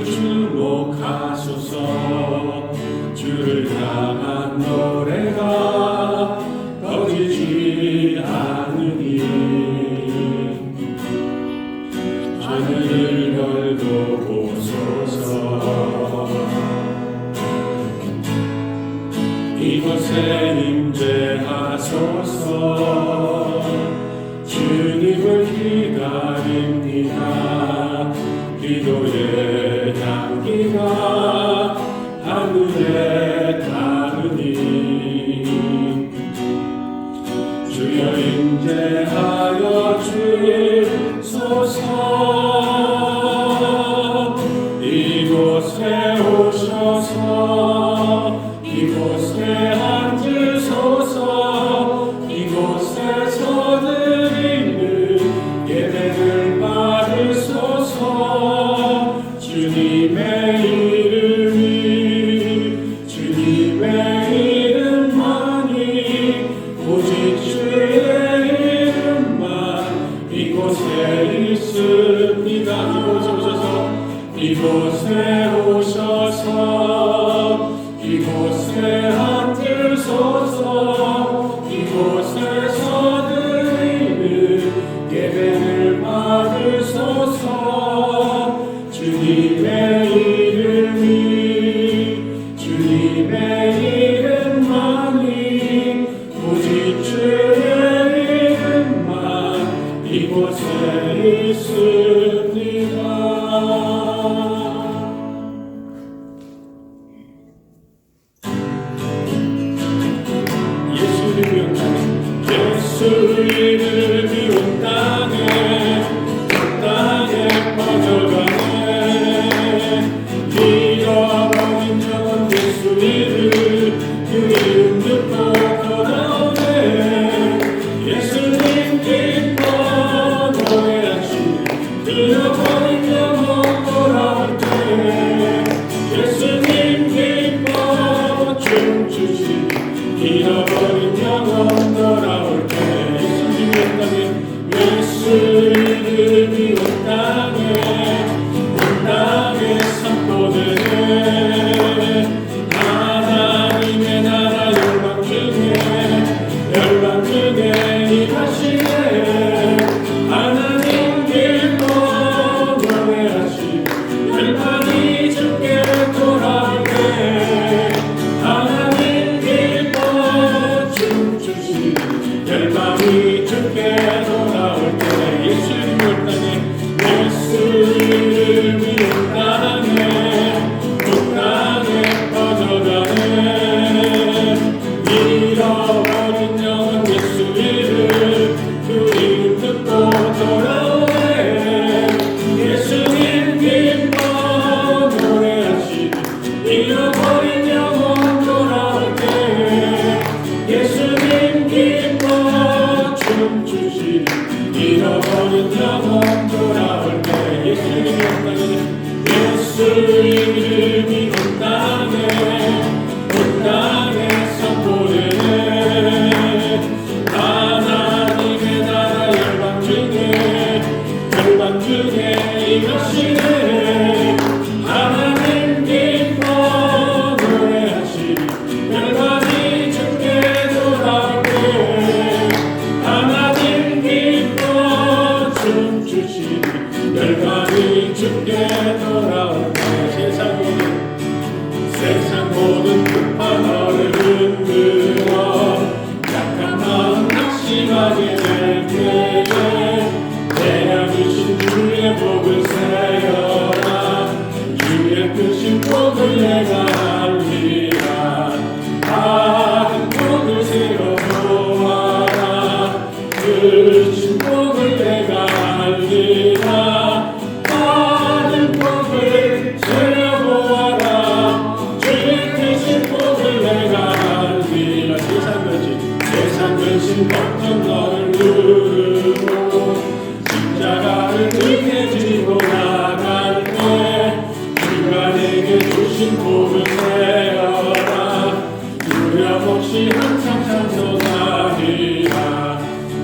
주목하소서. 주를 향한 노래가 꺼지지 않으니 하늘을 열고 보소서. 이곳에 임재하소서. 주님을 기다립니다. 기도의 향기가 하늘에 닿으니 주여 임재하여 주소서. 이곳에 오셔서 이곳에 앉으소서. 이곳에서 드리는 예배를 받으소서. 주님의 이름만이 오직 주의 이름만 이곳에 있습니다. 이곳에 오셔서 이곳에 앉으소서. 이곳에서 드리는 예배를 받으소서. 주님의 이름만이 오직 주의 이름만 이곳에 있습니다. 예수 이름이 온 땅에 퍼져가네. 잃어버린 영혼 예수 이름 그 이름 듣고 돌아오네. 예수님 기뻐 노래하시 잃어버린 영혼 돌아올 때. 예수님 기뻐 춤추시 잃어버린 영혼 돌아올 때. 예수 이름이 온 땅에 선포되네. 하나님의 나라 열방 중에 일하시네. 하나님 기뻐 노래하시 열방이 주께 돌아올 때. 하나님 기뻐 춤추시 열방이 주께 돌아올 때. 예수 이름이 온 땅에 퍼져가네. 잃어버린 영혼 예수 이름 그 이름 듣고 돌아오네. 예수님 기뻐 노래하시 잃어버린 영혼 돌아올 때. 예수님 기뻐 춤추시 잃어버린 영혼 돌아올 때. 예수 이름이 온 땅에 선포되네. 하나님의 나라 열방 중에 일하시네. 하나님 기뻐 노래하시 열방이 주께 돌아올 때. 하나님 기뻐 춤추시 열방이 주께 돌아올 때. 세상 모든 급한 너를 흔들어 약한 마음 낙심하게 될 때에 내가 주신 주의 복을 세어라. 주의 크신 복을 내가 알리라. 받은 복을 세어보아라. 크신 복을 내가 알리라. 받은 복을 세어보아라. 주의 크신 복을 내가 알리라. 세상 근심 걱정 너를 누르고 십자가를 등에 지고 나갈 때 주가 내게 주신 복을 세어라. 두려움없이 항상 찬송하리라.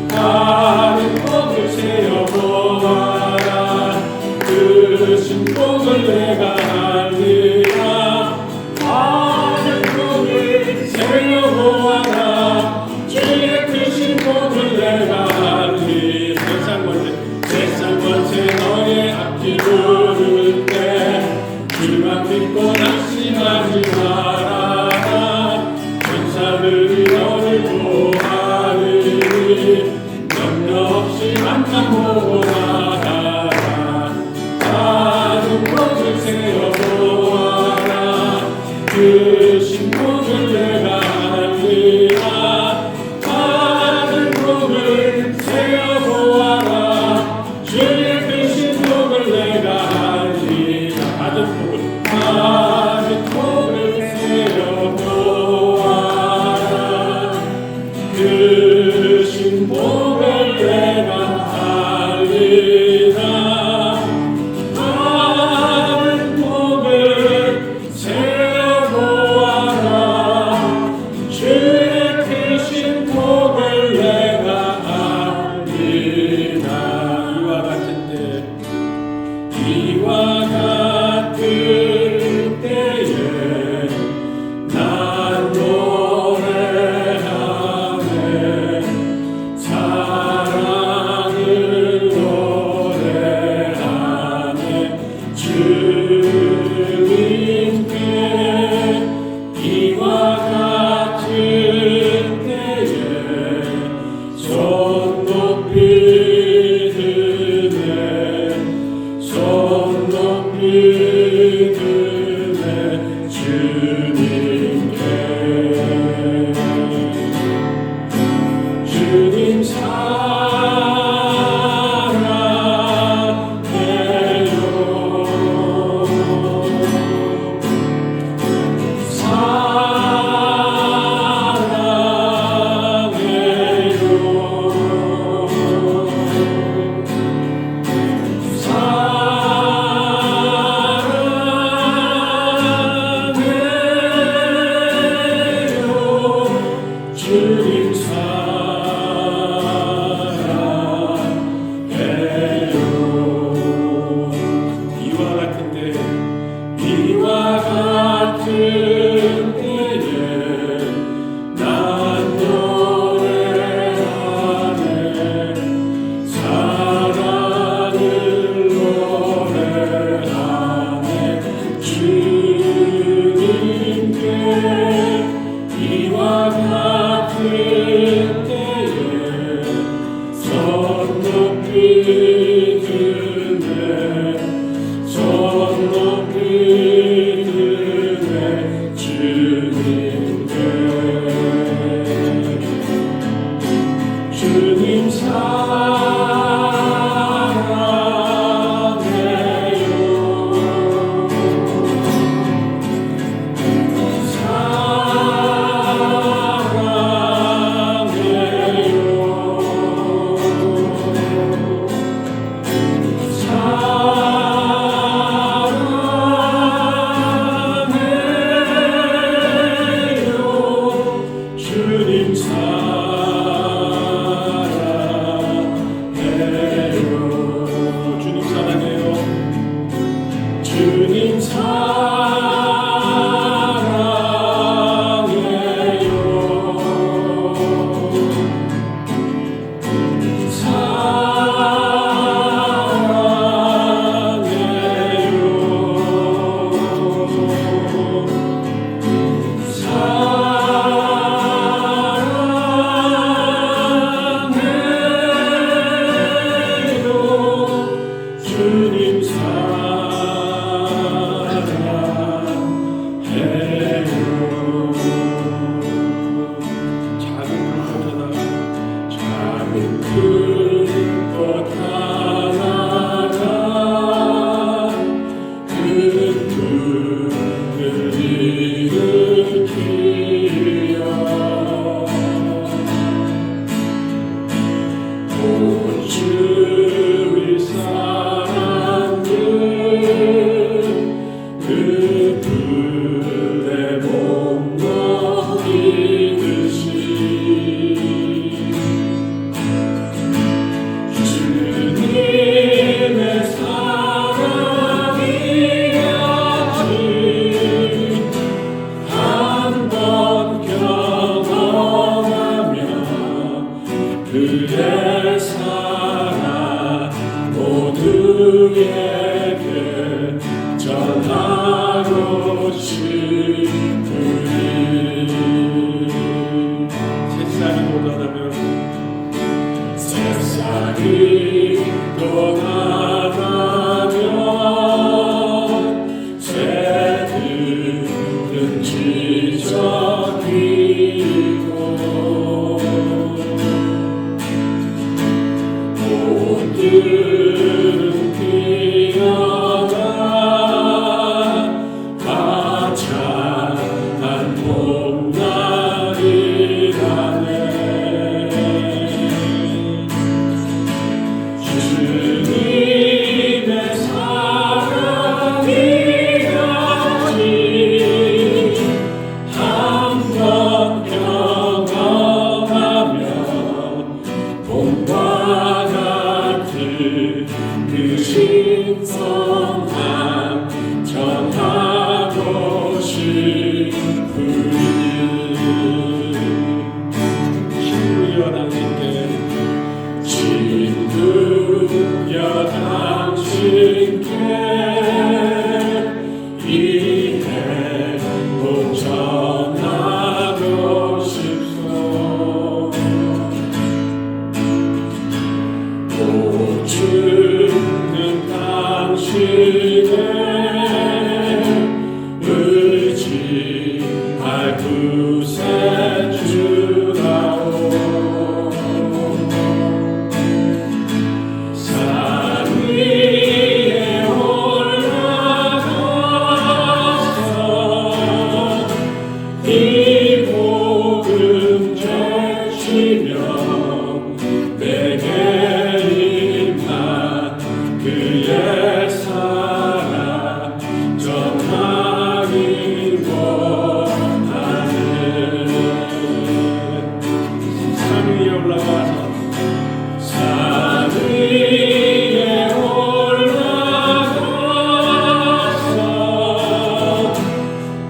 받은 복을 세어보아라. 크신 복을 내가 알리라. 하늘 복을 세워보아라. 주의 크신 복을 내가 알리라. 세상 권세 너의 앞길 부를 때 주만 믿고 낙심하지 마라. 천사들이 너를 보호하리니 염려 없이 만나고 나가라. 하늘 복을 세워보아라. 크신 복을 내가 알리라. 하늘 복을 세워보아라. 주의 크신 복을 내가 알리라. 하늘 복을 세워보아라. 크신 복을 내가 알리라. 하늘 복을 세워보아라. 주의 크신 복을 내가 알리라. 이와 같은 때에 난 노래하네. 사랑을 노래하네. 주님께 이와 같은 때에 손 높이 드네. 손 높이 드네. 주님께 주님 사랑해요. 주님 사랑해요. 이와 같은 때에 난 노래하네. 사랑을 노래하네. 주님께 이와 같은 때에 손 높이 드네. 손 높이 드네. 주님께 주님 사랑해요. 주님 사랑해요. 주님 사랑해요. 주님 사랑해요. 주님 사랑해요. 세계 전하고 싶으니 세상이 도달하면 세상이 떠나가면 새들은 지저귀고 꽃들은 피어나 가차한 봄날이라네. 주님의 사랑이 가지 한번 경험하면 봄과 같은 그 신성함 전하고 싶으니 친구여 당신께 친구여 당신께 이 행복 전하고 싶소. 또 죽는 당신의 의지할 구세주라오. 산 위에 올라가서 이 복음 외치며 내게 임한 그의 사랑 전하기 원하네. 산 위에 올라가서 산 위에 올라가서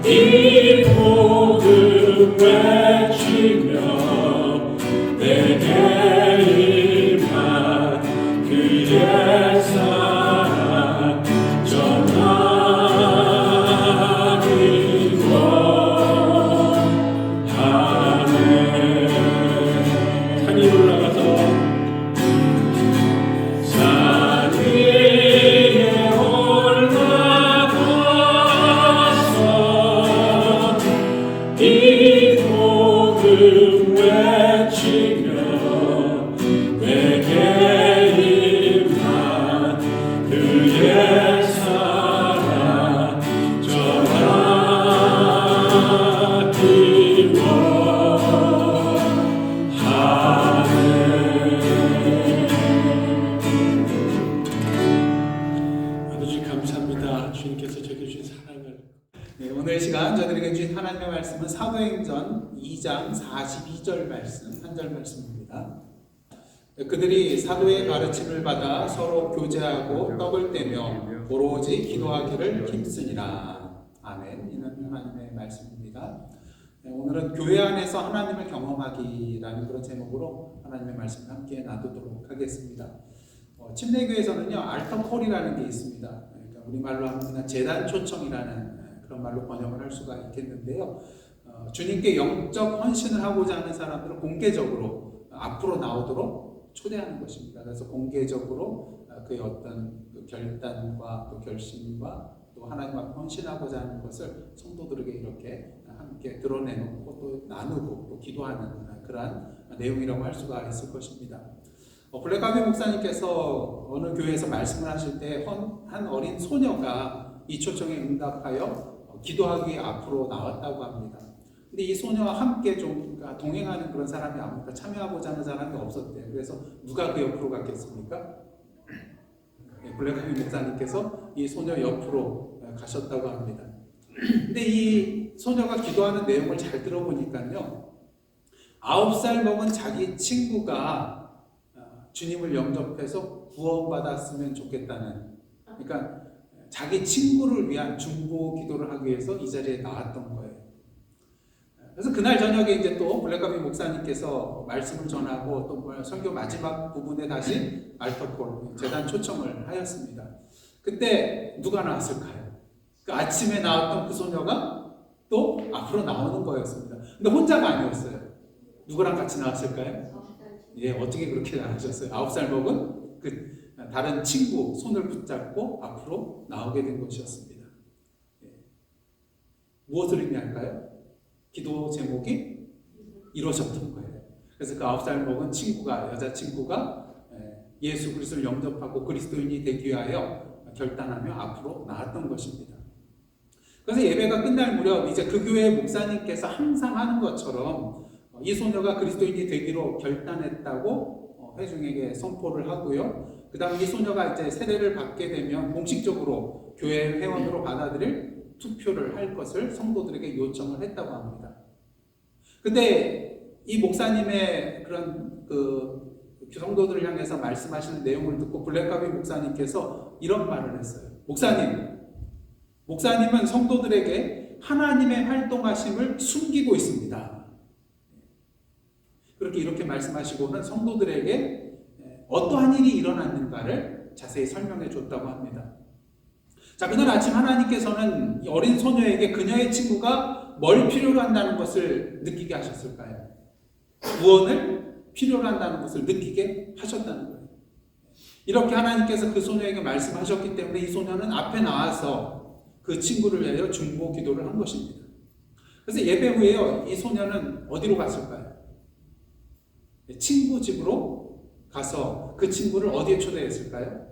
이 복음 외치며 내게 임한 그의 사랑 전하기 원하네. 산이 올라가서 산 위에 올라가서 이 복음 외치며 내게 임한 그의 사랑 전하기 원하네. 아버지 감사합니다. 주님께서 저에게 주신 사랑을. 네, 오늘 시간 저희들에게 주신 하나님의 말씀은 사도행전 2장 42절 말씀, 한 절 말씀입니다. 그들이 사도의 가르침을 받아 서로 교제하고 떡을 떼며 오로지 기도하기를 힘쓰니라. 아멘. 이는 하나님의 말씀입니다. 네, 오늘은 교회 안에서 하나님을 경험하기라는 그런 제목으로 하나님의 말씀을 함께 나누도록 하겠습니다. 침례교에서는요 알터콜이라는 게 있습니다. 그러니까 우리말로 하면 그냥 재단 초청이라는 그런 말로 번역을 할 수가 있겠는데요. 주님께 영적 헌신을 하고자 하는 사람들은 공개적으로 앞으로 나오도록 초대하는 것입니다. 그래서 공개적으로 그의 어떤 그 결단과 또 결심과 또 하나님 앞에 헌신하고자 하는 것을 성도들에게 이렇게 함께 드러내놓고 또 나누고 또 기도하는 그러한 내용이라고 할 수가 있을 것입니다. 블랙가비 목사님께서 어느 교회에서 말씀을 하실 때 한 어린 소녀가 이 초청에 응답하여 기도하기 위해 앞으로 나왔다고 합니다. 근데 이 소녀와 함께 좀 동행하는 그런 사람이 아무튼 참여하고자 하는 사람이 없었대요. 그래서 누가 그 옆으로 갔겠습니까? 블랙가비 목사님께서 이 소녀 옆으로 가셨다고 합니다. 근데 이 소녀가 기도하는 내용을 잘 들어보니까요, 9살 먹은 자기 친구가 주님을 영접해서 구원받았으면 좋겠다는, 그러니까 자기 친구를 위한 중보 기도를 하기 위해서 이 자리에 나왔던 거예요. 그래서 그날 저녁에 이제 또 블랙가비 목사님께서 말씀을 전하고 또 설교 마지막 부분에 다시 알터콜 재단 초청을 하였습니다. 그때 누가 나왔을까요? 그 아침에 나왔던 그 소녀가 또 앞으로 나오는 거였습니다. 근데 혼자가 아니었어요. 누구랑 같이 나왔을까요? 예, 어떻게 그렇게 나오셨어요? 9살 먹은 그 다른 친구 손을 붙잡고 앞으로 나오게 된 것이었습니다. 예. 무엇을 의미할까요? 기도 제목이 이루어졌던 거예요. 그래서 그 9살 먹은 친구가, 여자친구가 예수 그리스도를 영접하고 그리스도인이 되기 위하여 결단하며 앞으로 나왔던 것입니다. 그래서 예배가 끝날 무렵 이제 그 교회 목사님께서 항상 하는 것처럼 이 소녀가 그리스도인이 되기로 결단했다고 회중에게 선포를 하고요. 그 다음 이 소녀가 이제 세례를 받게 되면 공식적으로 교회 회원으로 받아들일 투표를 할 것을 성도들에게 요청을 했다고 합니다. 근데 이 목사님의 그런 그 성도들을 향해서 말씀하시는 내용을 듣고 블랙가비 목사님께서 이런 말을 했어요. 목사님은 성도들에게 하나님의 활동하심을 숨기고 있습니다. 이렇게 말씀하시고는 성도들에게 어떠한 일이 일어났는가를 자세히 설명해 줬다고 합니다. 자, 그날 아침 하나님께서는 이 어린 소녀에게 그녀의 친구가 뭘 필요로 한다는 것을 느끼게 하셨을까요? 구원을 필요로 한다는 것을 느끼게 하셨다는 거예요. 이렇게 하나님께서 그 소녀에게 말씀하셨기 때문에 이 소녀는 앞에 나와서 그 친구를 위하여 중보 기도를 한 것입니다. 그래서 예배 후에요, 이 소녀는 어디로 갔을까요? 친구 집으로 가서 그 친구를 어디에 초대했을까요?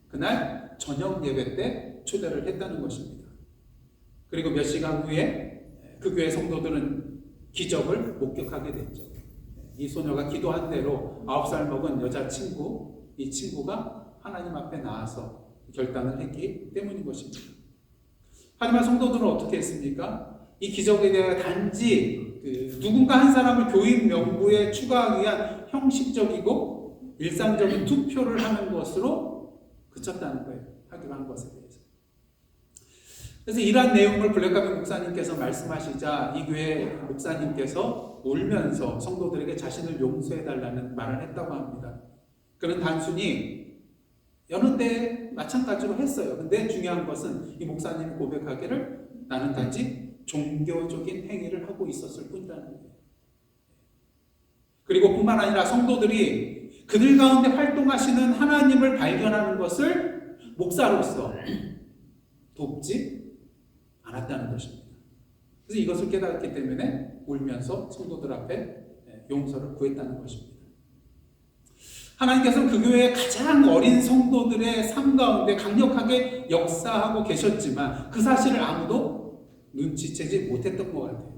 그날 저녁 예배 때 초대를 했다는 것입니다. 그리고 몇 시간 후에 그 교회 성도들은 기적을 목격하게 됐죠. 이 소녀가 기도한 대로 9살 먹은 여자친구, 이 친구가 하나님 앞에 나와서 결단을 했기 때문인 것입니다. 하지만 성도들은 어떻게 했습니까? 이 기적에 대해 단지 누군가 한 사람을 교인 명부에 추가하기 위한 형식적이고 일상적인 투표를 하는 것으로 그쳤다는 거예요. 하기로 한 것에 대해서. 그래서 이러한 내용을 블랙가비 목사님께서 말씀하시자 이 교회 목사님께서 울면서 성도들에게 자신을 용서해달라는 말을 했다고 합니다. 그는 단순히 여느 때 마찬가지로 했어요. 근데 중요한 것은 이 목사님이 고백하기를 나는 단지 종교적인 행위를 하고 있었을 뿐이라는 거예요. 그리고 뿐만 아니라 성도들이 그들 가운데 활동하시는 하나님을 발견하는 것을 목사로서 돕지 않았다는 것입니다. 그래서 이것을 깨달았기 때문에 울면서 성도들 앞에 용서를 구했다는 것입니다. 하나님께서는 그 교회의 가장 어린 성도들의 삶 가운데 강력하게 역사하고 계셨지만 그 사실을 아무도 눈치채지 못했던 것 같아요.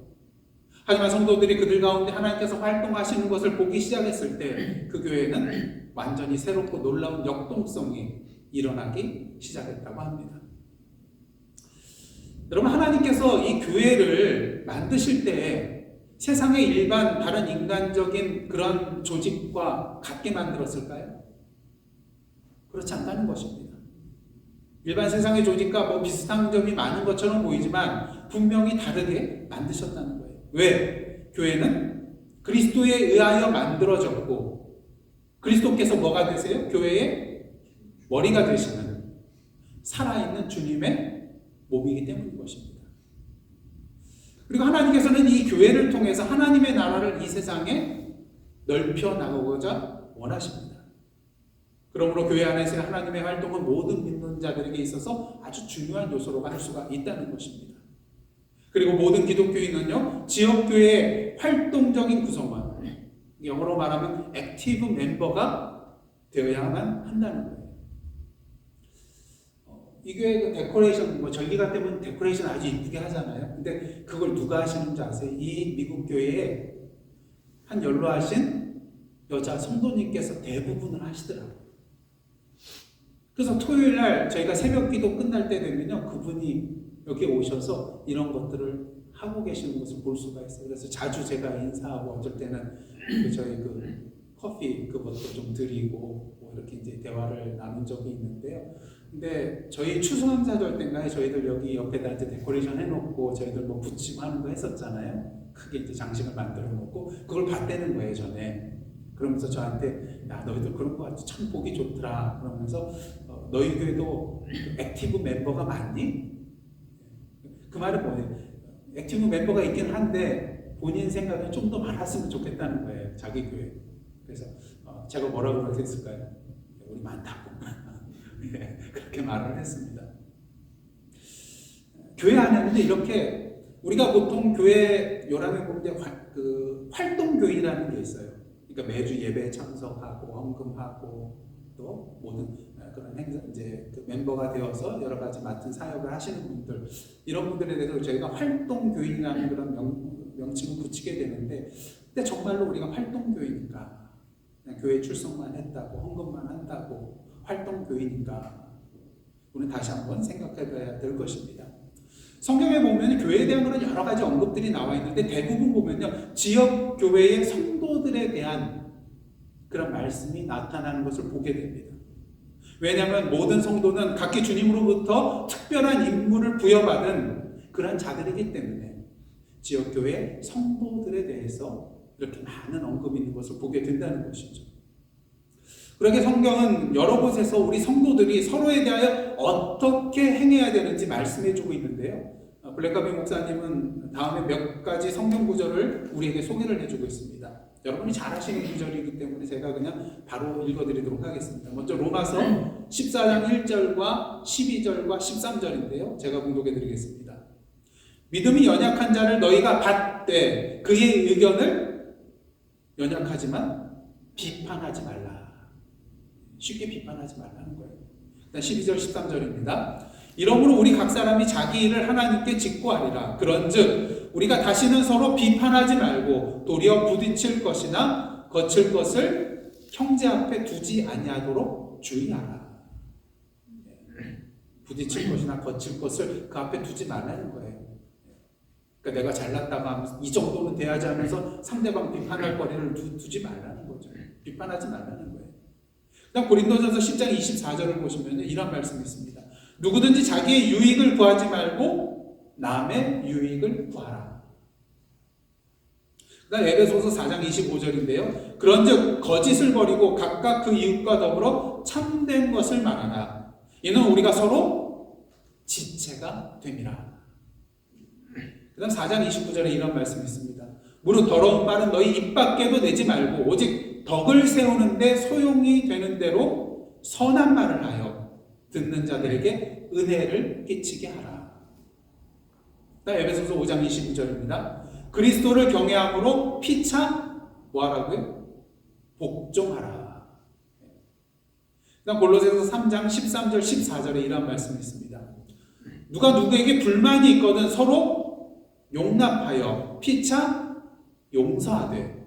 하지만 성도들이 그들 가운데 하나님께서 활동하시는 것을 보기 시작했을 때 그 교회는 완전히 새롭고 놀라운 역동성이 일어나기 시작했다고 합니다. 여러분, 하나님께서 이 교회를 만드실 때 세상의 일반 다른 인간적인 그런 조직과 같게 만들었을까요? 그렇지 않다는 것입니다. 일반 세상의 조직과 비슷한 점이 많은 것처럼 보이지만 분명히 다르게 만드셨다는 거예요. 왜? 교회는 그리스도에 의하여 만들어졌고 그리스도께서 뭐가 되세요? 교회의 머리가 되시는 살아있는 주님의 몸이기 때문인 것입니다. 그리고 하나님께서는 이 교회를 통해서 하나님의 나라를 이 세상에 넓혀 나가고자 원하십니다. 그러므로 교회 안에서의 하나님의 활동은 모든 믿는 자들에게 있어서 아주 중요한 요소로가 할 수가 있다는 것입니다. 그리고 모든 기독교인은요, 지역교회의 활동적인 구성원, 영어로 말하면 액티브 멤버가 되어야만 한다는 거예요. 이 교회 데코레이션, 저희 같은 경우는 데코레이션 아주 이쁘게 하잖아요. 근데 그걸 누가 하시는 줄 아세요? 이 미국 교회에 한 연로하신 여자 성도님께서 대부분을 하시더라고요. 그래서 토요일 날 저희가 새벽 기도 끝날 때 되면요, 그분이 여기 오셔서 이런 것들을 하고 계시는 것을 볼 수가 있어요. 그래서 자주 제가 인사하고 어쩔 때는 저희 커피 그것도 좀 드리고 이렇게 이제 대화를 나눈 적이 있는데요. 근데 저희 추수감사절 때인가에 저희들 여기 옆에다 이제 데코레이션 해놓고 저희들 붙이고 하는 거 했었잖아요. 크게 이제 장식을 만들어 놓고 그걸 봤다는 거예요, 전에. 그러면서 저한테 야, 너희들 그런 거 같이 참 보기 좋더라. 그러면서 너희 교회도 액티브 멤버가 많니? 그 말은 뭐예요? 액티브 멤버가 있긴 한데 본인 생각이 좀 더 많았으면 좋겠다는 거예요. 자기 교회. 그래서 제가 뭐라고 그랬을까요? 우리 많다고. 네, 그렇게 말을 했습니다. 교회 안에는 이렇게 우리가 보통 교회 요람에 보면 활동교회라는 게 있어요. 그러니까 매주 예배에 참석하고 헌금하고 또 모든 그런 행사 이제 그 멤버가 되어서 여러 가지 맡은 사역을 하시는 분들 이런 분들에 대해서 저희가 활동교인이라는 그런 명칭을 붙이게 되는데 근데 정말로 우리가 활동교인인가? 그냥 교회 출석만 했다고 헌금만 한다고 활동교인인가? 우리는 다시 한번 생각해봐야 될 것입니다. 성경에 보면 교회에 대한 그런 여러 가지 언급들이 나와 있는데 대부분 보면요 지역 교회의 성도들에 대한 그런 말씀이 나타나는 것을 보게 됩니다. 왜냐하면 모든 성도는 각기 주님으로부터 특별한 임무를 부여받은 그런 자들이기 때문에 지역 교회 성도들에 대해서 이렇게 많은 언급이 있는 것을 보게 된다는 것이죠. 그러게 성경은 여러 곳에서 우리 성도들이 서로에 대하여 어떻게 행해야 되는지 말씀해주고 있는데요. 블랙가비 목사님은 다음에 몇 가지 성경 구절을 우리에게 소개를 해주고 있습니다. 여러분이 잘 아시는 구절이기 때문에 제가 그냥 바로 읽어드리도록 하겠습니다. 먼저 로마서 14장 1절과 12절과 13절인데요. 제가 봉독해드리겠습니다. 믿음이 연약한 자를 너희가 받되 그의 의견을 연약하지만 비판하지 말라. 쉽게 비판하지 말라는 거예요. 일단 12절 13절입니다. 이러므로 우리 각 사람이 자기 일을 하나님께 직구하리라. 그런즉 우리가 다시는 서로 비판하지 말고 도리어 부딪힐 것이나 거칠 것을 형제 앞에 두지 아니하도록 주의하라. 부딪힐 것이나 거칠 것을 그 앞에 두지 말라는 거예요. 그러니까 내가 잘났다고 하면서 이 정도는 돼야지 하면서 상대방 비판할 거리를 두지 말라는 거죠. 비판하지 말라는 거예요. 그다음 고린도전서 10장 24절을 보시면 이런 말씀이 있습니다. 누구든지 자기의 유익을 구하지 말고 남의 유익을 구하라. 그다음 에베소서 4장 25절인데요. 그런즉 거짓을 버리고 각각 그 이웃과 더불어 참된 것을 말하라. 이는 우리가 서로 지체가 됨이라. 그다음 4장 29절에 이런 말씀이 있습니다. 무릇 더러운 말은 너희 입 밖에도 내지 말고 오직 덕을 세우는데 소용이 되는 대로 선한 말을 하여 듣는 자들에게 은혜를 끼치게 하라. 에베소서 5장 29절입니다. 그리스도를 경외함으로 피차 뭐하라고요? 복종하라. 골로새서 3장 13절 14절에 이런 말씀이 있습니다. 누가 누구에게 불만이 있거든 서로 용납하여 피차 용서하되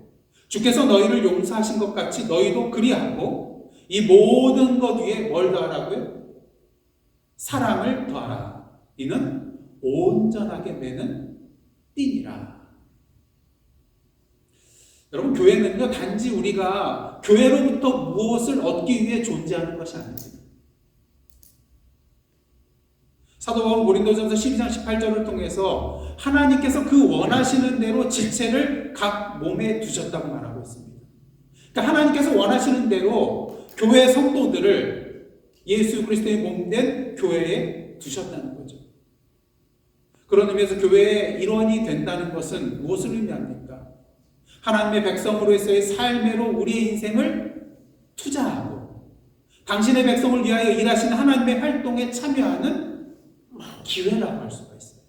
주께서 너희를 용서하신 것 같이 너희도 그리하고 이 모든 것 위에 뭘 더하라고요? 사랑을 더하라. 이는 온전하게 매는 띠니라. 여러분 교회는요 단지 우리가 교회로부터 무엇을 얻기 위해 존재하는 것이 아닙니다. 사도 바울은 고린도전서 12장 18절을 통해서 하나님께서 그 원하시는 대로 지체를 각 몸에 두셨다고 말하고 있습니다. 그러니까 하나님께서 원하시는 대로 교회 성도들을 예수 그리스도의 몸된 교회에 두셨다는 거죠. 그런 의미에서 교회의 일원이 된다는 것은 무엇을 의미합니까? 하나님의 백성으로서의 삶으로 우리의 인생을 투자하고 당신의 백성을 위하여 일하시는 하나님의 활동에 참여하는 기회라고 할 수가 있어요.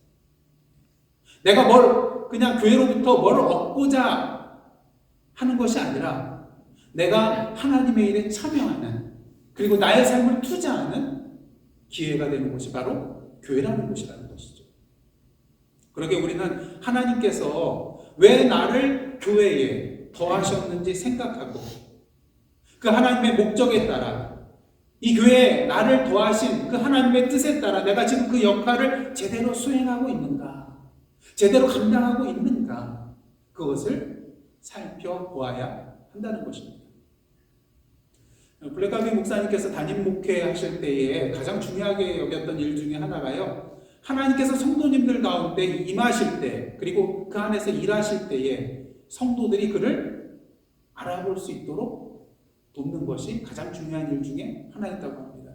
내가 그냥 교회로부터 뭘 얻고자 하는 것이 아니라 내가 하나님의 일에 참여하는 그리고 나의 삶을 투자하는 기회가 되는 곳이 바로 교회라는 곳이라는 것이죠. 그러게 우리는 하나님께서 왜 나를 교회에 더하셨는지 생각하고 그 하나님의 목적에 따라 이 교회에 나를 더하신 그 하나님의 뜻에 따라 내가 지금 그 역할을 제대로 수행하고 있는가, 제대로 감당하고 있는가, 그것을 살펴보아야 한다는 것입니다. 블랙가비 목사님께서 담임 목회하실 때에 가장 중요하게 여겼던 일 중에 하나가요, 하나님께서 성도님들 가운데 임하실 때 그리고 그 안에서 일하실 때에 성도들이 그를 알아볼 수 있도록 돕는 것이 가장 중요한 일 중에 하나였다고 합니다.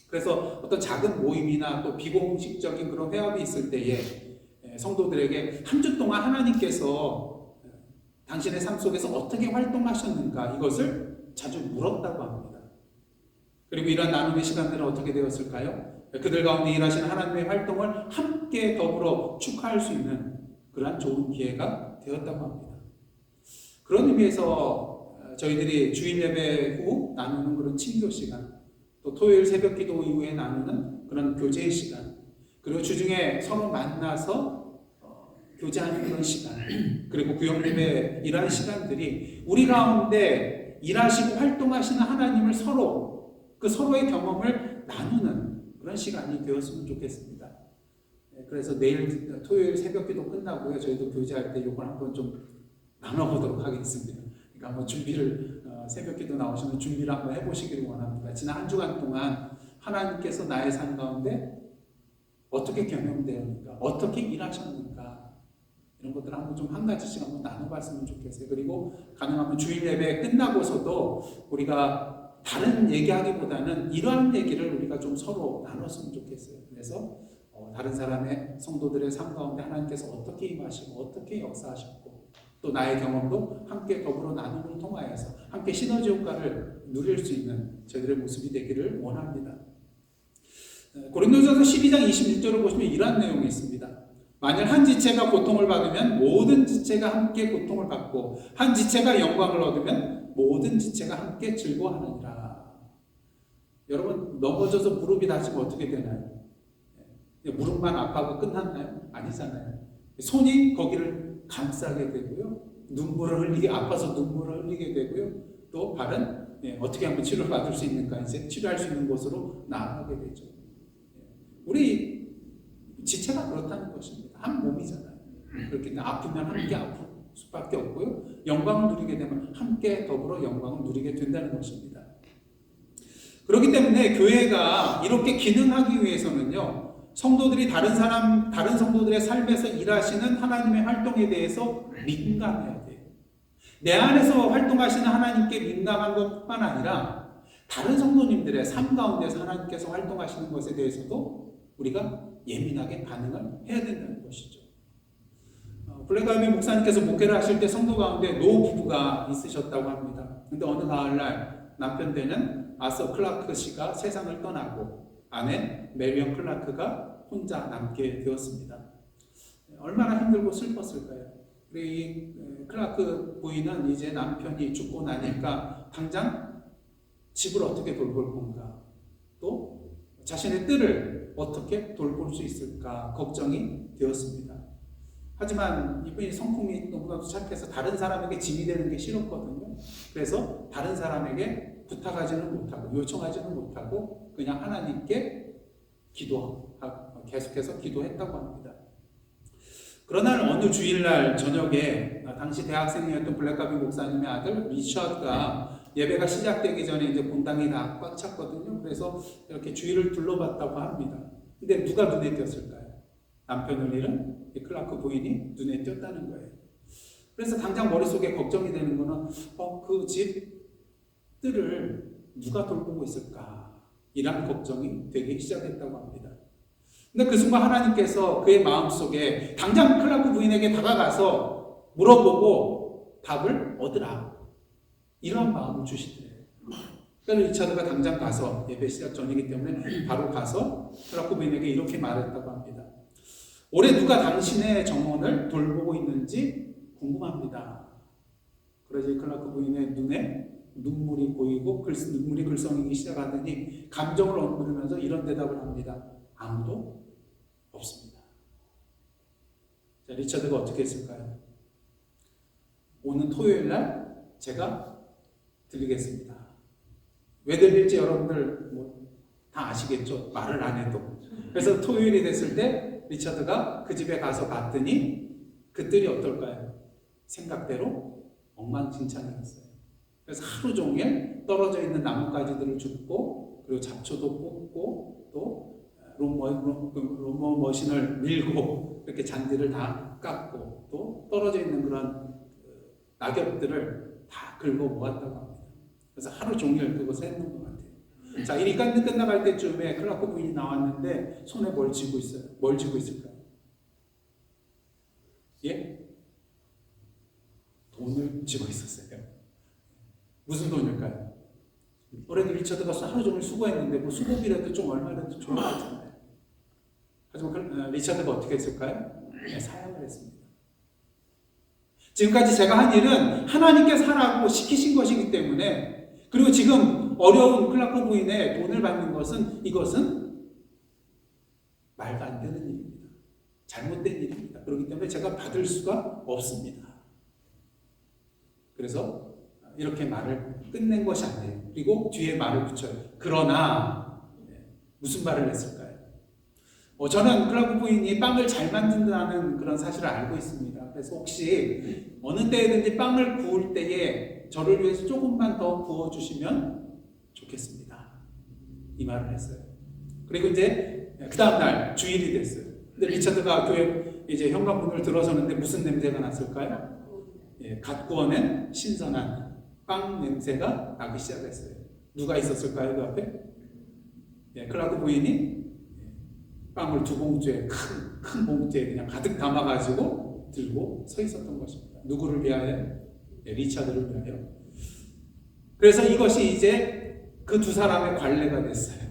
그래서 어떤 작은 모임이나 또 비공식적인 그런 회합이 있을 때에 성도들에게 한 주 동안 하나님께서 당신의 삶 속에서 어떻게 활동하셨는가 이것을 자주 물었다고 합니다. 그리고 이런 나눔의 시간들은 어떻게 되었을까요? 그들 가운데 일하시는 하나님의 활동을 함께 더불어 축하할 수 있는 그러한 좋은 기회가 되었다고 합니다. 그런 의미에서 저희들이 주일 예배 후 나누는 그런 친교 시간, 또 토요일 새벽 기도 이후에 나누는 그런 교제의 시간, 그리고 주중에 서로 만나서 교제하는 그런 시간, 그리고 구역 예배 이러한 시간들이 우리 가운데 일하시고 활동하시는 하나님을 그 서로의 경험을 나누는 그런 시간이 되었으면 좋겠습니다. 그래서 내일 토요일 새벽 기도 끝나고요, 저희도 교제할 때 이걸 한번 좀 나눠보도록 하겠습니다. 그러니까 한번 준비를 새벽 기도 나오시면 준비를 한번 해보시기를 원합니다. 지난 한 주간 동안 하나님께서 나의 삶 가운데 어떻게 경험되었는가, 어떻게 일하셨는가 이런 것들을 한번 좀 한 가지씩 한번 나눠봤으면 좋겠어요. 그리고 가능하면 주일 예배 끝나고서도 우리가 다른 얘기하기보다는 이러한 얘기를 우리가 좀 서로 나눴으면 좋겠어요. 그래서 다른 사람의 성도들의 삶 가운데 하나님께서 어떻게 임하시고 어떻게 역사하셨고 또 나의 경험도 함께 더불어 나눔을 통하여서 함께 시너지 효과를 누릴 수 있는 저희들의 모습이 되기를 원합니다. 고린도전서 12장 26절을 보시면 이러한 내용이 있습니다. 만일 한 지체가 고통을 받으면 모든 지체가 함께 고통을 받고 한 지체가 영광을 얻으면 모든 지체가 함께 즐거워하느니라. 여러분 넘어져서 무릎이 다치면 어떻게 되나요? 무릎만 아파하고 끝났나요? 아니잖아요. 손이 거기를 감싸게 되고요. 아파서 눈물을 흘리게 되고요. 또 발은 어떻게 하면 치료를 받을 수 있는가 이제 치료할 수 있는 곳으로 나아가게 되죠. 우리 지체가 그렇다는 것입니다. 한 몸이잖아요. 그렇기 때문에 아프면 함께 아플 수밖에 없고요. 영광을 누리게 되면 함께 더불어 영광을 누리게 된다는 것입니다. 그렇기 때문에 교회가 이렇게 기능하기 위해서는요. 성도들이 다른 성도들의 삶에서 일하시는 하나님의 활동에 대해서 민감해야 돼요. 내 안에서 활동하시는 하나님께 민감한 것뿐만 아니라 다른 성도님들의 삶 가운데서 하나님께서 활동하시는 것에 대해서도 우리가 예민하게 반응을 해야 된다는 것이죠. 블랙아이비 목사님께서 목회를 하실 때 성도 가운데 노부부가 있으셨다고 합니다. 근데 어느 가을날 남편 되는 아서 클라크 씨가 세상을 떠나고 아내 메리언 클라크가 혼자 남게 되었습니다. 얼마나 힘들고 슬펐을까요? 이 클라크 부인은 이제 남편이 죽고 나니까 당장 집을 어떻게 돌볼 건가, 또 자신의 뜰을 어떻게 돌볼 수 있을까 걱정이 되었습니다. 하지만 이분이 성품이 너무나도 착해서 다른 사람에게 짐이 되는 게 싫었거든요. 그래서 다른 사람에게 부탁하지는 못하고 요청하지는 못하고 그냥 하나님께 계속해서 기도했다고 합니다. 그러나 어느 주일날 저녁에 당시 대학생이었던 블랙가비 목사님의 아들 리처드가 예배가 시작되기 전에 이제 본당이 다 꽉 찼거든요. 그래서 이렇게 주위를 둘러봤다고 합니다. 근데 누가 눈에 띄었을까요? 남편을 잃은 클라크 부인이 눈에 띄었다는 거예요. 그래서 당장 머릿속에 걱정이 되는 거는 그 집 뜰을 누가 돌보고 있을까? 이런 걱정이 되기 시작했다고 합니다. 근데 그 순간 하나님께서 그의 마음속에 당장 클라크 부인에게 다가가서 물어보고 답을 얻으라. 이러한 마음을 주시더래요. 그러니까 리차드가 당장 가서 예배 시작 전이기 때문에 바로 가서 클라크 부인에게 이렇게 말했다고 합니다. 올해 누가 당신의 정원을 돌보고 있는지 궁금합니다. 그러자 클라크 부인의 눈에 눈물이 고이고 눈물이 글썽이기 시작하더니 감정을 엉그리면서 이런 대답을 합니다. 아무도 없습니다. 자, 리차드가 어떻게 했을까요? 오는 토요일 날 제가 들리겠습니다. 왜 들릴지 여러분들 다 아시겠죠? 말을 안 해도. 그래서 토요일이 됐을 때 리차드가 그 집에 가서 봤더니 그 뜰이 어떨까요? 생각대로 엉망진창이었어요. 그래서 하루 종일 떨어져 있는 나뭇가지들을 줍고 그리고 잡초도 뽑고 또 롱머 머신을 밀고 이렇게 잔디를 다 깎고 또 떨어져 있는 그런 낙엽들을 다 긁어 모았다고 합니다. 그래서 하루 종일 그것을 했는 것 같아요. 자, 일이 끝나갈 때쯤에 클라크 부인이 나왔는데 손에 뭘 쥐고 있어요? 뭘 쥐고 있을까요? 예? 돈을 쥐고 있었어요. 무슨 돈일까요? 올해도 리처드가 하루 종일 수고했는데 뭐 수고비라도 좀 얼마라도 좋을 것 같은데. 하지만 리처드가 어떻게 했을까요? 네, 사양을 했습니다. 지금까지 제가 한 일은 하나님께서 하라고 시키신 것이기 때문에, 그리고 지금 어려운 클라크 부인의 돈을 받는 것은, 이것은 말도 안 되는 일입니다. 잘못된 일입니다. 그렇기 때문에 제가 받을 수가 없습니다. 그래서 이렇게 말을 끝낸 것이 아니에요. 그리고 뒤에 말을 붙여요. 그러나 무슨 말을 했을까요? 저는 클라크 부인이 빵을 잘 만든다는 그런 사실을 알고 있습니다. 그래서 혹시 어느 때든지 빵을 구울 때에 저를 위해서 조금만 더 구워주시면 좋겠습니다. 이 말을 했어요. 그리고 이제 그 다음날 주일이 됐어요. 근데 리처드가 교회 이제 현관문을 들어서는데 무슨 냄새가 났을까요? 갓 구워낸 신선한 빵 냄새가 나기 시작했어요. 누가 있었을까요? 그 앞에? 클라크 부인이 빵을 두 봉투에 큰 봉투에 그냥 가득 담아가지고 들고 서 있었던 것입니다. 누구를 위하여? 리처드를 위하여. 그래서 이것이 이제 그 두 사람의 관례가 됐어요.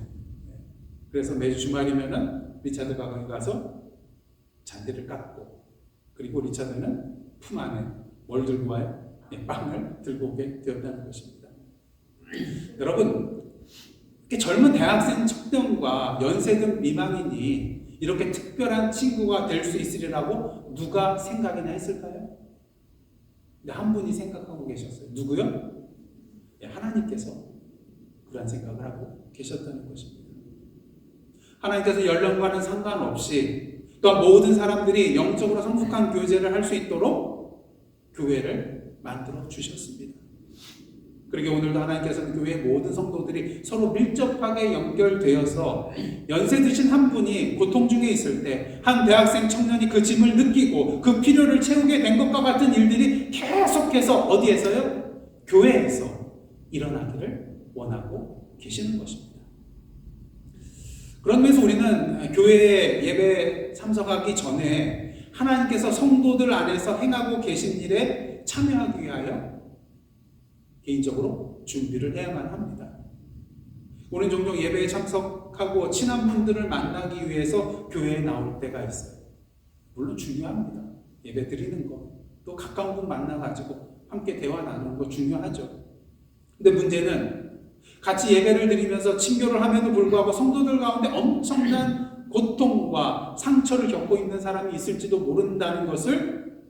그래서 매주 주말이면은 리처드가 거기 가서 잔디를 깎고, 그리고 리처드는 품 안에 뭘 들고 와요? 빵을 들고 오게 되었다는 것입니다. 여러분, 이렇게 젊은 대학생 청년과 연세든 미망인이 이렇게 특별한 친구가 될 수 있으리라고 누가 생각이나 했을까요? 근데 한 분이 생각하고 계셨어요. 누구요? 하나님께서 그런 생각을 하고 계셨다는 것입니다. 하나님께서 연령과는 상관없이 또 모든 사람들이 영적으로 성숙한 교제를 할 수 있도록 교회를 만들어 주셨습니다. 그리고 오늘도 하나님께서는 교회의 모든 성도들이 서로 밀접하게 연결되어서 연세 드신 한 분이 고통 중에 있을 때 한 대학생 청년이 그 짐을 느끼고 그 필요를 채우게 된 것과 같은 일들이 계속해서 어디에서요? 교회에서 일어나기를 원하고 계시는 것입니다. 그런 면에서 우리는 교회에 예배 참석하기 전에 하나님께서 성도들 안에서 행하고 계신 일에 참여하기 위하여 개인적으로 준비를 해야만 합니다. 우리는 종종 예배에 참석하고 친한 분들을 만나기 위해서 교회에 나올 때가 있어요. 물론 중요합니다. 예배 드리는 것, 또 가까운 분 만나가지고 함께 대화 나누는 거 중요하죠. 근데 문제는 같이 예배를 드리면서 친교를 함에도 불구하고 성도들 가운데 엄청난 고통과 상처를 겪고 있는 사람이 있을지도 모른다는 것을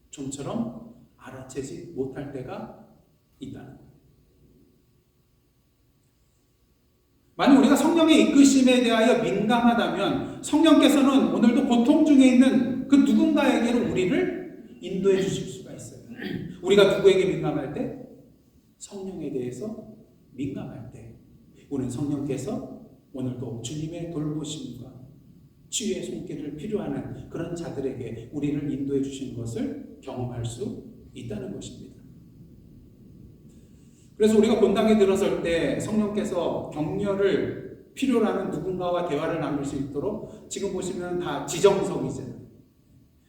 좀처럼 알아채지 못할 때가 있다는 거예요. 만약 우리가 성령의 이끄심에 대하여 민감하다면 성령께서는 오늘도 고통 중에 있는 그 누군가에게로 우리를 인도해 주실 수가 있어요. 우리가 누구에게 민감할 때? 성령에 대해서 민감할 때 우리는 성령께서 오늘도 주님의 돌보심과 치유의 손길을 필요하는 그런 자들에게 우리를 인도해 주시는 것을 경험할 수 있다는 것입니다. 그래서 우리가 본당에 들어설 때 성령께서 격려를 필요로 하는 누군가와 대화를 나눌 수 있도록 지금 보시면 다 지정석이잖아요.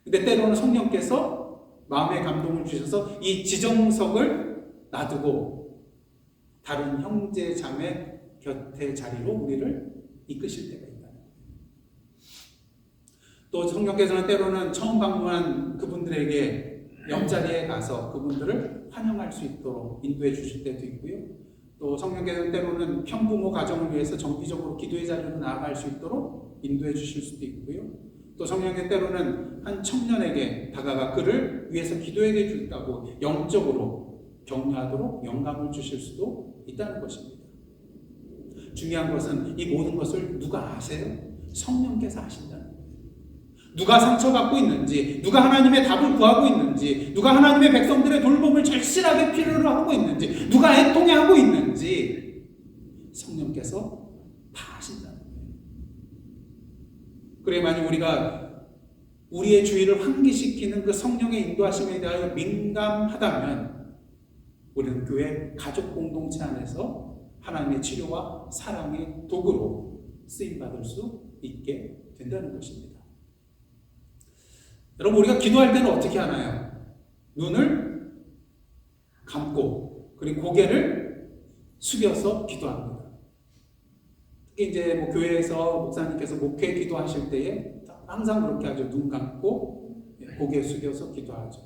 근데 때로는 성령께서 마음의 감동을 주셔서 이 지정석을 놔두고 다른 형제 자매 곁의 자리로 우리를 이끄실 때가 있다. 또 성령께서는 때로는 처음 방문한 그분들에게 옆자리에 가서 그분들을 환영할 수 있도록 인도해 주실 때도 있고요. 또 성령께서는 때로는 편부모 가정을 위해서 정기적으로 기도의 자리로 나아갈 수 있도록 인도해 주실 수도 있고요. 또 성령의 때로는 한 청년에게 다가가 그를 위해서 기도해 준다고 영적으로 격려하도록 영감을 주실 수도 있다는 것입니다. 중요한 것은 이 모든 것을 누가 아세요? 성령께서 아신다는 거예요. 누가 상처받고 있는지, 누가 하나님의 답을 구하고 있는지, 누가 하나님의 백성들의 돌봄을 절실하게 필요로 하고 있는지, 누가 애통해하고 있는지 성령께서 다 아신다는 거예요. 그래 만약 우리가 우리의 주의를 환기시키는 그 성령의 인도하심에 대하여 민감하다면 우리는 교회 가족 공동체 안에서 하나님의 치료와 사랑의 도구로 쓰임받을 수 있게 된다는 것입니다. 여러분, 우리가 기도할 때는 어떻게 하나요? 눈을 감고 그리고 고개를 숙여서 기도합니다. 특히 이제 뭐 교회에서 목사님께서 목회 기도하실 때에 항상 그렇게 하죠. 눈 감고 고개 숙여서 기도하죠.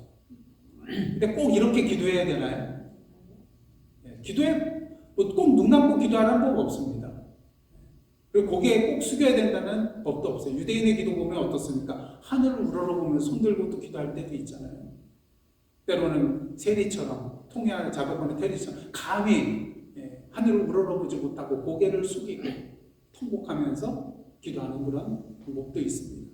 근데 꼭 이렇게 기도해야 되나요? 기도에 꼭 눈 감고 기도하라는 법 없습니다. 그리고 고개 꼭 숙여야 된다는 법도 없어요. 유대인의 기도 보면 어떻습니까? 하늘을 우러러보면 손 들고 또 기도할 때도 있잖아요. 때로는 세리처럼 통에 안에 잡아보는 테리처럼 감히 하늘을 우러러보지 못하고 고개를 숙이고 통곡하면서 기도하는 그런 방법도 있습니다.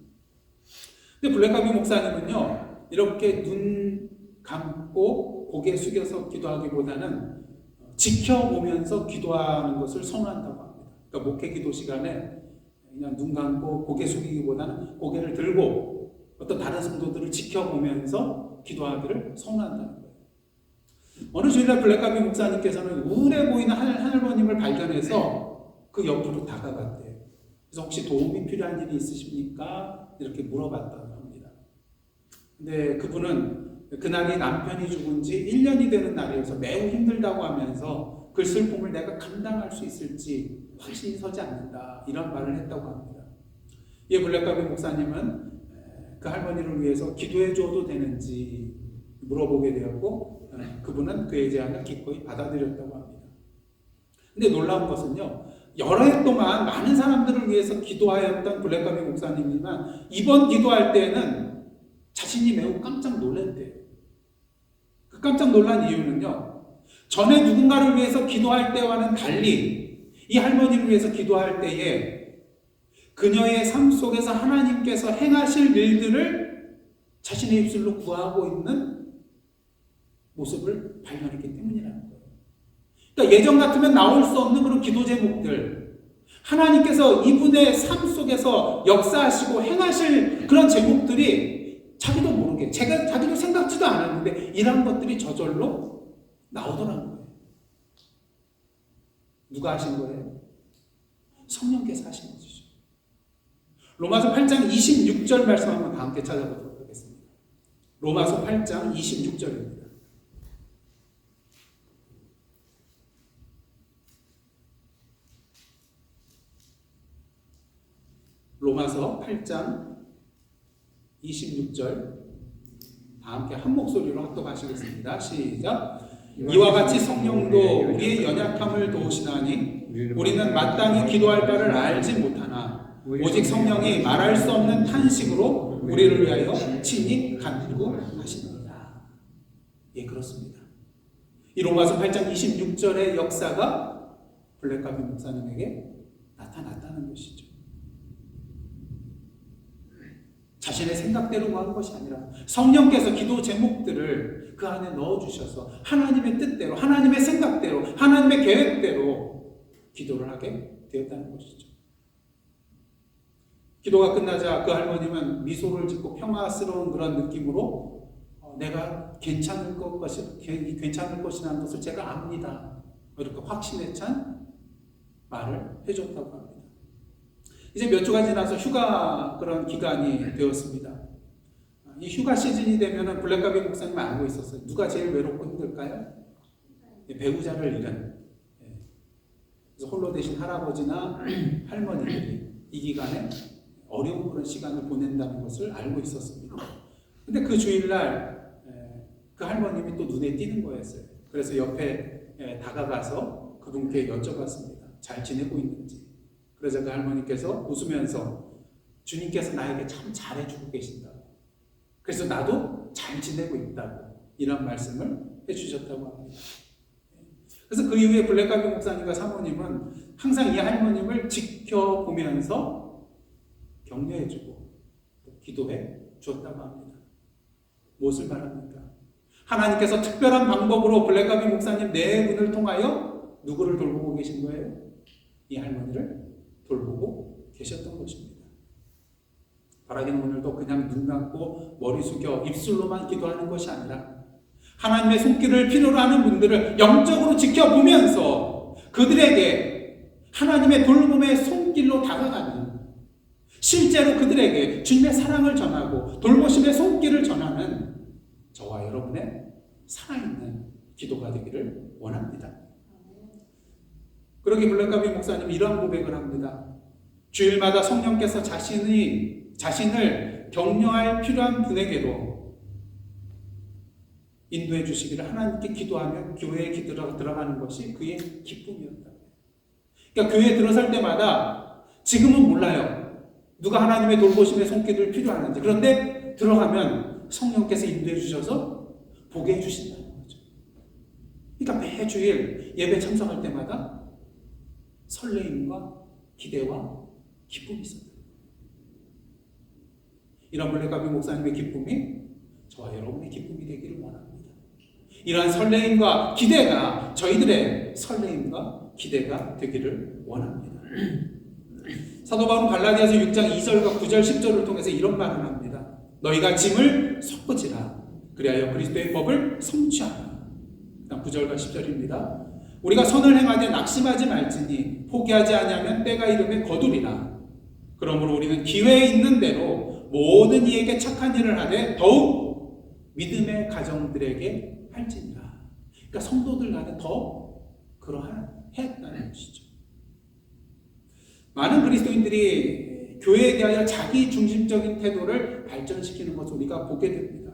근데 블랙가비 목사님은요, 이렇게 눈 감고 고개 숙여서 기도하기보다는 지켜보면서 기도하는 것을 선호한다고 합니다. 그러니까 목회 기도 시간에 그냥 눈 감고 고개 숙이기보다는 고개를 들고 어떤 다른 성도들을 지켜보면서 기도하기를 선호한다는 거예요. 어느 주일날 블랙가비 목사님께서는 우울해 보이는 할머님을 발견해서 그 옆으로 다가갔대요. 그래서 혹시 도움이 필요한 일이 있으십니까? 이렇게 물어봤다고 합니다. 근데 그분은 그날이 남편이 죽은 지 1년이 되는 날이어서 매우 힘들다고 하면서 그 슬픔을 내가 감당할 수 있을지 확신이 서지 않는다, 이런 말을 했다고 합니다. 이 블랙가비 목사님은 그 할머니를 위해서 기도해 줘도 되는지 물어보게 되었고, 그분은 그의 제안을 기꺼이 받아들였다고 합니다. 근데 놀라운 것은요, 여러 해 동안 많은 사람들을 위해서 기도하였던 블랙가비 목사님이지만 이번 기도할 때는 자신이 매우 깜짝 놀랐대요. 그 깜짝 놀란 이유는요, 전에 누군가를 위해서 기도할 때와는 달리 이 할머니를 위해서 기도할 때에 그녀의 삶 속에서 하나님께서 행하실 일들을 자신의 입술로 구하고 있는 모습을 발견했기 때문이라는 거예요. 그러니까 예전 같으면 나올 수 없는 그런 기도 제목들, 하나님께서 이분의 삶 속에서 역사하시고 행하실 그런 제목들이 자기도 모르게, 자기도 생각지도 않았는데 이런 것들이 저절로 나오더라는 거예요. 누가 하신 거예요? 성령께서 하신 것이죠. 로마서 8장 26절 말씀 한번 다 함께 찾아보도록 하겠습니다. 로마서 8장 26절입니다. 로마서 8장 26절 다 함께 한 목소리로 합독하시겠습니다. 시작. 이와 같이 성령도 우리의 연약함을 도우시나니 우리는 마땅히 기도할 바를 알지 못하나 오직 성령이 말할 수 없는 탄식으로 우리를 위하여 친히 간구하시느니라. 예, 그렇습니다. 이 로마서 8장 26절의 역사가 블랙가비 목사님에게 나타났다는 것이죠. 자신의 생각대로 구한 것이 아니라 성령께서 기도 제목들을 그 안에 넣어주셔서 하나님의 뜻대로, 하나님의 생각대로, 하나님의 계획대로 기도를 하게 되었다는 것이죠. 기도가 끝나자 그 할머님은 미소를 짓고 평화스러운 그런 느낌으로 내가 괜찮을 것이라는 것을 제가 압니다, 이렇게 확신에 찬 말을 해줬다고 합니다. 이제 몇 주가 지나서 휴가 그런 기간이 되었습니다. 이 휴가 시즌이 되면 블랙가비 목사님 알고 있었어요. 누가 제일 외롭고 힘들까요? 배우자를 잃은, 그래서 홀로 되신 할아버지나 할머니들이 이 기간에 어려운 그런 시간을 보낸다는 것을 알고 있었습니다. 근데 그 주일날 그 할머님이 또 눈에 띄는 거였어요. 그래서 옆에 다가가서 그분께 여쭤봤습니다. 잘 지내고 있는지. 그래서 그 할머니께서 웃으면서 주님께서 나에게 참 잘해주고 계신다고, 그래서 나도 잘 지내고 있다고, 이런 말씀을 해주셨다고 합니다. 그래서 그 이후에 블랙가비 목사님과 사모님은 항상 이 할머님을 지켜보면서 격려해주고 기도해 주었다고 합니다. 무엇을 바랍니까? 하나님께서 특별한 방법으로 블랙가비 목사님 네 분을 통하여 누구를 돌보고 계신 거예요? 이 할머니를 돌보고 계셨던 것입니다. 바라기는 오늘도 그냥 눈 감고 머리 숙여 입술로만 기도하는 것이 아니라 하나님의 손길을 필요로 하는 분들을 영적으로 지켜보면서 그들에게 하나님의 돌봄의 손길로 다가가는, 실제로 그들에게 주님의 사랑을 전하고 돌보심의 손길을 전하는 저와 여러분의 살아있는 기도가 되기를 원합니다. 그러기 블랙가비 목사님이 이러한 고백을 합니다. 주일마다 성령께서 자신을 격려할 필요한 분에게로 인도해 주시기를 하나님께 기도하며 교회에 들어가는 것이 그의 기쁨이었다. 그러니까 교회에 들어설 때마다 지금은 몰라요. 누가 하나님의 돌보심의 손길을 필요하는지. 그런데 들어가면 성령께서 인도해 주셔서 보게 해주신다는 거죠. 그러니까 매주일 예배 참석할 때마다 설레임과 기대와 기쁨이 있습니다. 이런 블랙가비 목사님의 기쁨이 저와 여러분의 기쁨이 되기를 원합니다. 이러한 설레임과 기대가 저희들의 설레임과 기대가 되기를 원합니다. 사도 바울은 갈라디아서 6장 2절과 9절 10절을 통해서 이런 말을 합니다. 너희가 짐을 섞으지라 그리하여 그리스도의 법을 성취하라. 9절과 10절입니다. 우리가 선을 행하되 낙심하지 말지니 포기하지 아니하면 때가 이르면 거두리라. 그러므로 우리는 기회에 있는 대로 모든 이에게 착한 일을 하되 더욱 믿음의 가정들에게 할지니라. 그러니까 성도들 간에 더 그러했다는 것이죠. 많은 그리스도인들이 교회에 대하여 자기 중심적인 태도를 발전시키는 것을 우리가 보게 됩니다.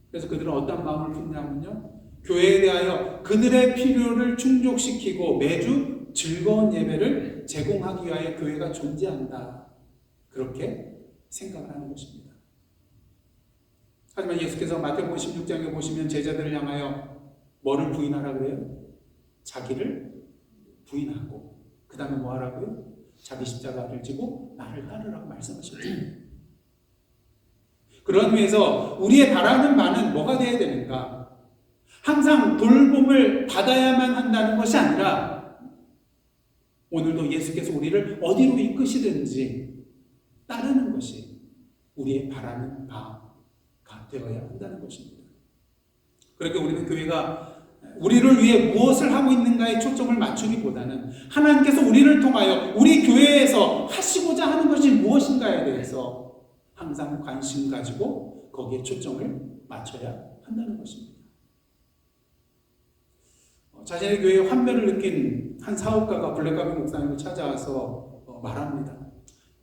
그래서 그들은 어떤 마음을 품냐면요, 교회에 대하여 그들의 필요를 충족시키고 매주 즐거운 예배를 제공하기 위하여 교회가 존재한다, 그렇게 생각을 하는 것입니다. 하지만 예수께서 마태복음 16장에 보시면 제자들을 향하여 뭐를 부인하라 그래요? 자기를 부인하고 그 다음에 뭐 하라고요? 자기 십자가를 지고 나를 따르라고 말씀하셨죠. 그런 의미에서 우리의 바라는 바는 뭐가 되어야 되는가? 항상 돌봄을 받아야만 한다는 것이 아니라 오늘도 예수께서 우리를 어디로 이끄시든지 따르는 것이 우리의 바라는 바가 되어야 한다는 것입니다. 그렇게 우리는 교회가 우리를 위해 무엇을 하고 있는가에 초점을 맞추기보다는 하나님께서 우리를 통하여 우리 교회에서 하시고자 하는 것이 무엇인가에 대해서 항상 관심 가지고 거기에 초점을 맞춰야 한다는 것입니다. 자신의 교회에 환멸을 느낀 한 사업가가 블랙가비 목사님을 찾아와서 말합니다.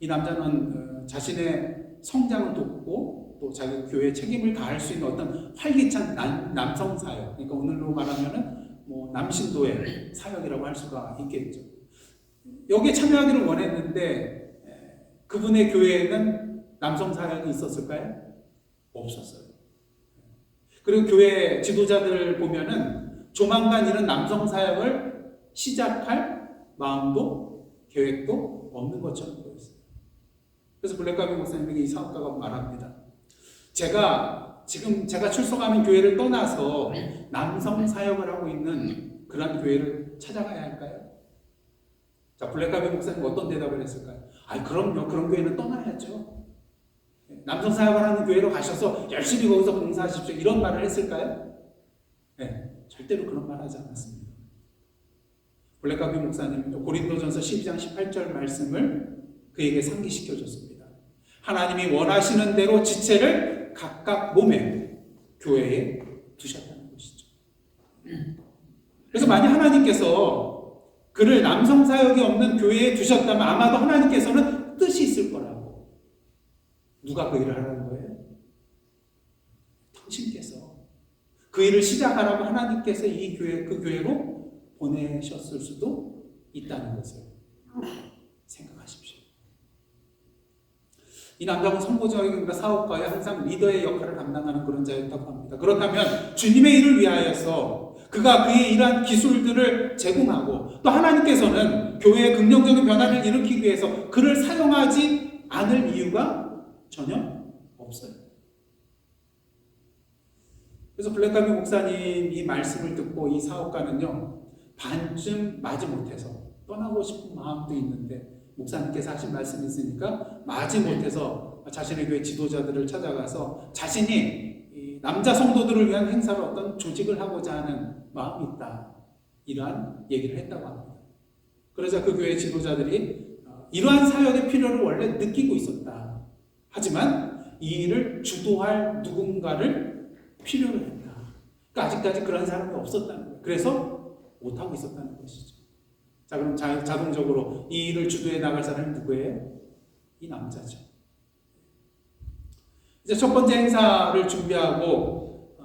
이 남자는 자신의 성장을 돕고 또 자기 교회에 책임을 다할 수 있는 어떤 활기찬 남성 사역, 그러니까 오늘로 말하면은 뭐 남신도의 사역이라고 할 수가 있겠죠. 여기에 참여하기를 원했는데 그분의 교회에는 남성 사역이 있었을까요? 없었어요. 그리고 교회 지도자들 보면은 조만간 이런 남성 사역을 시작할 마음도 계획도 없는 것처럼 보였어요. 그래서 블랙가비 목사님에게 이 사업가가 말합니다. 제가 출석하는 교회를 떠나서 남성 사역을 하고 있는 그런 교회를 찾아가야 할까요? 자, 블랙가비 목사님 어떤 대답을 했을까요? 그럼요. 그런 교회는 떠나야죠. 남성 사역을 하는 교회로 가셔서 열심히 거기서 봉사하십시오. 이런 말을 했을까요? 네, 절대로 그런 말 하지 않았습니다. 블랙가비 목사님은 고린도전서 12장 18절 말씀을 그에게 상기시켜줬습니다. 하나님이 원하시는 대로 지체를 각각 몸에 교회에 두셨다는 것이죠. 그래서 만약 하나님께서 그를 남성 사역이 없는 교회에 두셨다면 아마도 하나님께서는 뜻이 있을 거라고. 누가 그 일을 하라는 거예요? 당신께서 그 일을 시작하라고 하나님께서 그 교회로 보내셨을 수도 있다는 것을 생각하십시오. 이 남자는 선구자이기보다 사업가의 항상 리더의 역할을 담당하는 그런 자였다고 합니다. 그렇다면 주님의 일을 위하여서 그가 그의 이러한 기술들을 제공하고 또 하나님께서는 교회의 긍정적인 변화를 일으키기 위해서 그를 사용하지 않을 이유가 전혀 없어요. 그래서 블랙가비 목사님 이 말씀을 듣고 이 사업가는요, 반쯤 마지못해서 떠나고 싶은 마음도 있는데 목사님께서 하신 말씀이 있으니까 마지못해서 자신의 교회 지도자들을 찾아가서 자신이 이 남자 성도들을 위한 행사로 어떤 조직을 하고자 하는 마음이 있다, 이러한 얘기를 했다고 합니다. 그러자 그 교회 지도자들이 이러한 사역의 필요를 원래 느끼고 있었다. 하지만 이 일을 주도할 누군가를 필요로 했다. 그러니까 아직까지 그런 사람이 없었다는 거예요. 그래서 못하고 있었다는 것이죠. 자, 그럼 자동적으로 이 일을 주도해 나갈 사람이 누구예요? 이 남자죠. 이제 첫 번째 행사를 준비하고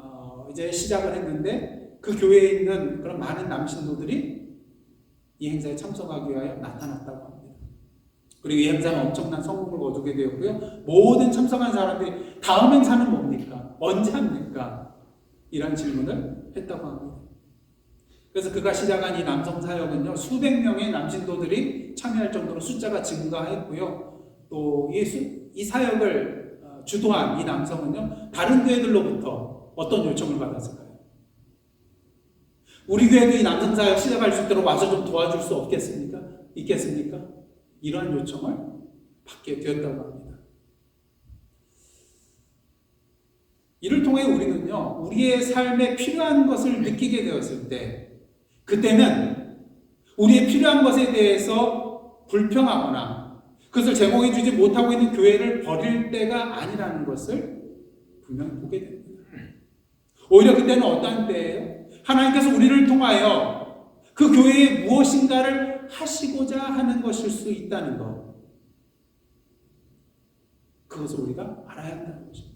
이제 시작을 했는데 그 교회에 있는 그런 많은 남신도들이 이 행사에 참석하기 위하여 나타났다고 합니다. 그리고 이 행사는 엄청난 성공을 거두게 되었고요. 모든 참석한 사람들이 다음 행사는 뭡니까? 언제 합니까? 이런 질문을 했다고 합니다. 그래서 그가 시작한 이 남성 사역은요, 수백 명의 남신도들이 참여할 정도로 숫자가 증가했고요. 또 이 사역을 주도한 이 남성은요, 다른 교회들로부터 어떤 요청을 받았을까요? 우리 교회도 이 남성 사역 시작할 수 있도록 와서 좀 도와줄 수 없겠습니까? 있겠습니까? 이러한 요청을 받게 되었다고 합니다. 이를 통해 우리는요, 우리의 삶에 필요한 것을 느끼게 되었을 때, 그때는 우리의 필요한 것에 대해서 불평하거나 그것을 제공해주지 못하고 있는 교회를 버릴 때가 아니라는 것을 분명히 보게 됩니다. 오히려 그때는 어떠한 때예요? 하나님께서 우리를 통하여 그 교회에 무엇인가를 하시고자 하는 것일 수 있다는 것, 그것을 우리가 알아야 한다는 것입니다.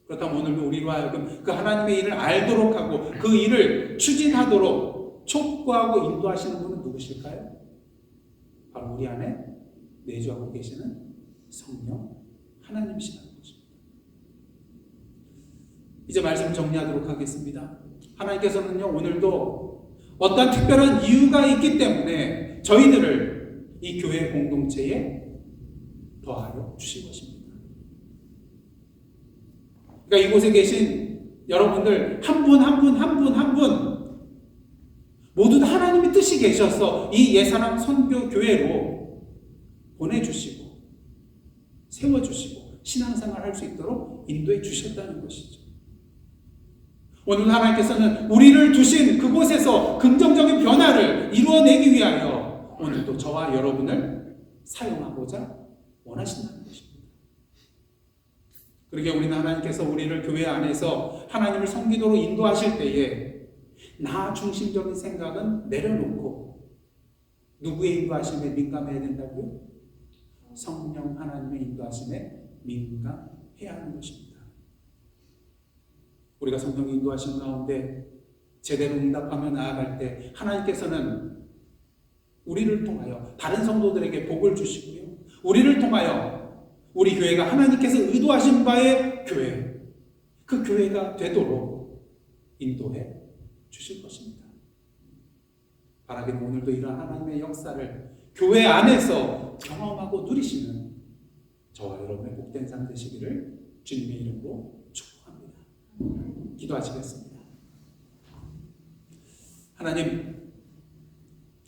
그렇다면 오늘도 우리로 하여금 그 하나님의 일을 알도록 하고 그 일을 추진하도록 촉구하고 인도하시는 분은 누구실까요? 바로 우리 안에 내주하고 계시는 성령 하나님이시라는 것입니다. 이제 말씀 정리하도록 하겠습니다. 하나님께서는요, 오늘도 어떤 특별한 이유가 있기 때문에 저희들을 이 교회 공동체에 더하여 주신 것입니다. 그러니까 이곳에 계신 여러분들 한 분 한 분 한 분 한 분 모두 다 하나님의 뜻이 계셔서 이 예사람 선교교회로 보내주시고 세워주시고 신앙생활 할 수 있도록 인도해 주셨다는 것이죠. 오늘 하나님께서는 우리를 두신 그곳에서 긍정적인 변화를 이루어내기 위하여 오늘도 저와 여러분을 사용하고자 원하신다는 것입니다. 그러게 우리는 하나님께서 우리를 교회 안에서 하나님을 섬기도록 인도하실 때에 나 중심적인 생각은 내려놓고 누구의 인도하심에 민감해야 된다고요? 성령 하나님의 인도하심에 민감해야 하는 것입니다. 우리가 성령의 인도하심 가운데 제대로 응답하며 나아갈 때 하나님께서는 우리를 통하여 다른 성도들에게 복을 주시고요. 우리를 통하여 우리 교회가 하나님께서 의도하신 바의 교회, 그 교회가 되도록 인도해 주실 것입니다. 바라기는 오늘도 이러한 하나님의 역사를 교회 안에서 경험하고 누리시는 저와 여러분의 복된 삶 되시기를 주님의 이름으로 축복합니다. 기도하시겠습니다.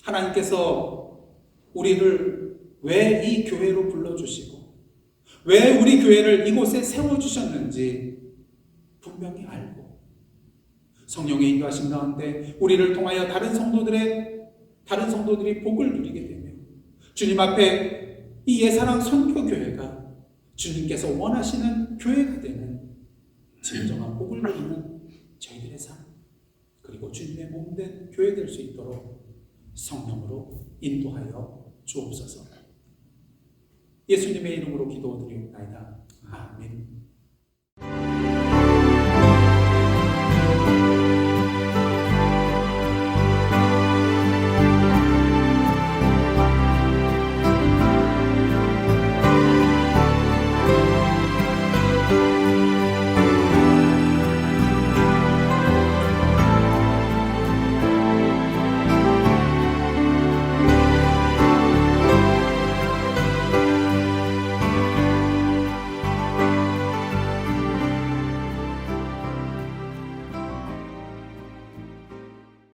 하나님께서 우리를 왜 이 교회로 불러주시고 왜 우리 교회를 이곳에 세워주셨는지 분명히 알고 성령의 인도하심 가운데 우리를 통하여 다른 성도들이 복을 누리게 되며 주님 앞에 이 예사랑 선교교회가 주님께서 원하시는 교회가 되는 진정한 복을 누리는 저희들의 삶, 그리고 주님의 몸된 교회 될 수 있도록 성령으로 인도하여 주옵소서. 예수님의 이름으로 기도드리옵나이다. 아멘.